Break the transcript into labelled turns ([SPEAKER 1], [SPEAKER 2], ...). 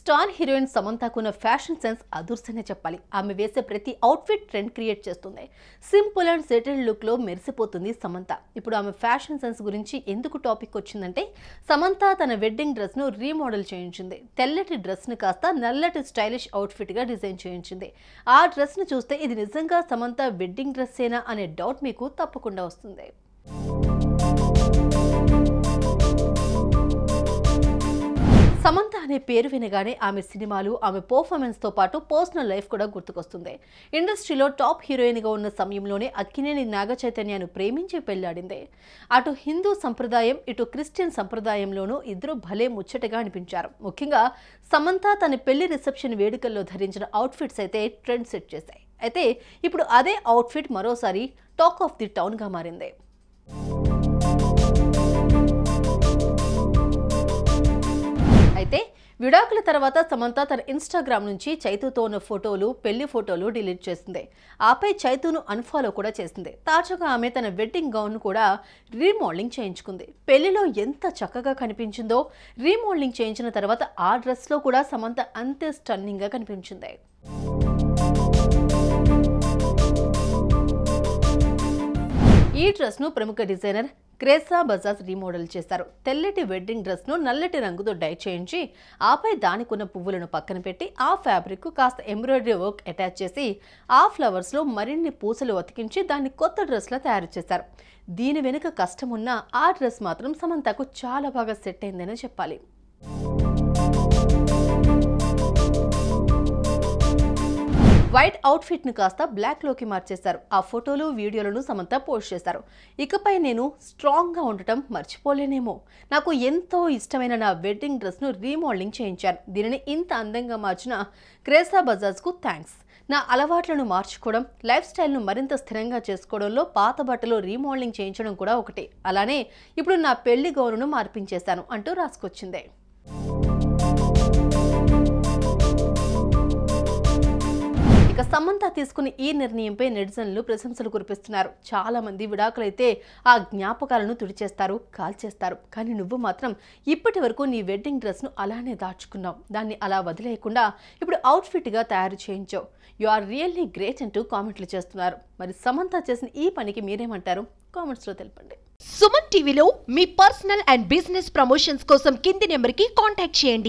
[SPEAKER 1] Star heroine సమంతకున్న fashion sense అదుర్సనే చెప్పాలి. ఆమె వేసే ప్రతి అవుట్ఫిట్ ట్రెండ్ క్రియేట్ చేస్తుంది. సింపుల్ అండ్ సెటిల్డ్ లుక్ లో మెరిసిపోతుంది సమంత. ఇప్పుడు ఆమె ఫ్యాషన్ సెన్స్ గురించి ఎందుకు టాపిక్ వచ్చిందంటే, సమంత తన వెడ్డింగ్ డ్రెస్ ను రీమోడల్ చేయించింది. తెల్లటి డ్రెస్ ను కాస్త నల్లటి స్టైలిష్ అవుట్ఫిట్ గా డిజైన్ చేయించింది. ఆ డ్రెస్ ను చూస్తే ఇది నిజంగా సమంత వెడ్డింగ్ డ్రెస్ ఏనా అనే డౌట్ మీకు తప్పకుండా వస్తుంది. సమంత అనే పేరు వినగానే ఆమె సినిమాలు, ఆమె పర్ఫార్మెన్స్ తో పాటు పర్సనల్ లైఫ్ కూడా గుర్తుకొస్తుంది. ఇండస్ట్రీలో టాప్ హీరోయిన్ గా ఉన్న సమయంలోనే అక్కినేని నాగచైతన్యను ప్రేమించి పెళ్లాడింది. అటు హిందూ సంప్రదాయం, ఇటు క్రిస్టియన్ సంప్రదాయంలోనూ ఇద్దరు భలే ముచ్చటగా అనిపించారు. ముఖ్యంగా సమంత తన పెళ్లి రిసెప్షన్ వేడుకల్లో ధరించిన అవుట్ఫిట్స్ అయితే ట్రెండ్ సెట్ చేశాయి. అయితే ఇప్పుడు అదే అవుట్ఫిట్ మరోసారి టాక్ ఆఫ్ ది టౌన్ గా మారింది. అయితే విడాకుల తర్వాత సమంత తన ఇన్స్టాగ్రామ్ నుంచి చైతుతో ఉన్న ఫోటోలు, పెళ్లి ఫోటోలు డిలీట్ చేసింది. ఆపై చైతును అన్ఫాలో కూడా చేసింది. తాజాగా ఆమె తన వెడ్డింగ్ గౌన్ కూడా రీమోడలింగ్ చేయించుకుంది. పెళ్లిలో ఎంత చక్కగా కనిపించిందో, రీమోడలింగ్ చేయించిన తర్వాత ఆ డ్రెస్ లో కూడా సమంత అంతే స్టన్నింగ్ గా కనిపించింది. ఈ డ్రెస్ ను ప్రముఖ డిజైనర్ క్రేసా బజాజ్ రీమోడల్ చేశారు. తెల్లటి వెడ్డింగ్ డ్రెస్ ను నల్లటి రంగుతో డై చేయించి, ఆపై దానికున్న పువ్వులను పక్కన పెట్టి ఆ ఫ్యాబ్రిక్ కు కాస్త ఎంబ్రాయిడరీ వర్క్ అటాచ్ చేసి, ఆ ఫ్లవర్స్ లో మరిన్ని పూసలు అతికించి దాన్ని కొత్త డ్రెస్ లా తయారు చేశారు. దీని వెనుక కష్టం ఉన్న ఆ డ్రెస్ మాత్రం సమంతకు చాలా బాగా సెట్ అయిందని చెప్పాలి. వైట్ అవుట్ఫిట్ ను కాస్త బ్లాక్ లోకి మార్చేశారు. ఆ ఫోటోలు, వీడియోలను సమంత పోస్ట్ చేశారు. ఇకపై నేను స్ట్రాంగ్ గా ఉండటం మర్చిపోలేనేమో. నాకు ఎంతో ఇష్టమైన నా వెడ్డింగ్ డ్రెస్ ను రీమోడలింగ్ చేయించాను. దీనిని ఇంత అందంగా మార్చిన క్రేసా బజాజ్ కు థ్యాంక్స్. నా అలవాట్లను మార్చుకోవడం, లైఫ్ స్టైల్ను మరింత స్థిరంగా చేసుకోవడంలో పాత బట్టలు రీమోడలింగ్ చేయించడం కూడా ఒకటి. అలానే ఇప్పుడు నా పెళ్లి గౌనును మార్పించేశాను అంటూ రాసుకొచ్చింది. ఇక సమంత తీసుకున్న ఈ నిర్ణయంపై నెటిజన్లు ప్రశంసలు కురిపిస్తున్నారు. చాలా మంది విడాకులైతే ఆ జ్ఞాపకాలను తుడిచేస్తారు, కాల్చేస్తారు. కానీ నువ్వు మాత్రం ఇప్పటి వరకు నీ వెడ్డింగ్ డ్రెస్ ను అలానే దాచుకున్నావు. దాన్ని అలా వదిలేయకుండా ఇప్పుడు అవుట్ఫిట్ గా తయారు చేయించావు. యు ఆర్ రియల్లీ గ్రేట్ అంటూ కామెంట్లు చేస్తున్నారు. మరి సమంత చేసిన ఈ పనికి మీరేమంటారు? కామెంట్స్ లో తెలపండి.
[SPEAKER 2] సుమన్ టీవీలో మీ పర్సనల్ అండ్ బిజినెస్ ప్రమోషన్స్ కోసం కింది నెంబర్కి కాంటాక్ట్ చేయండి.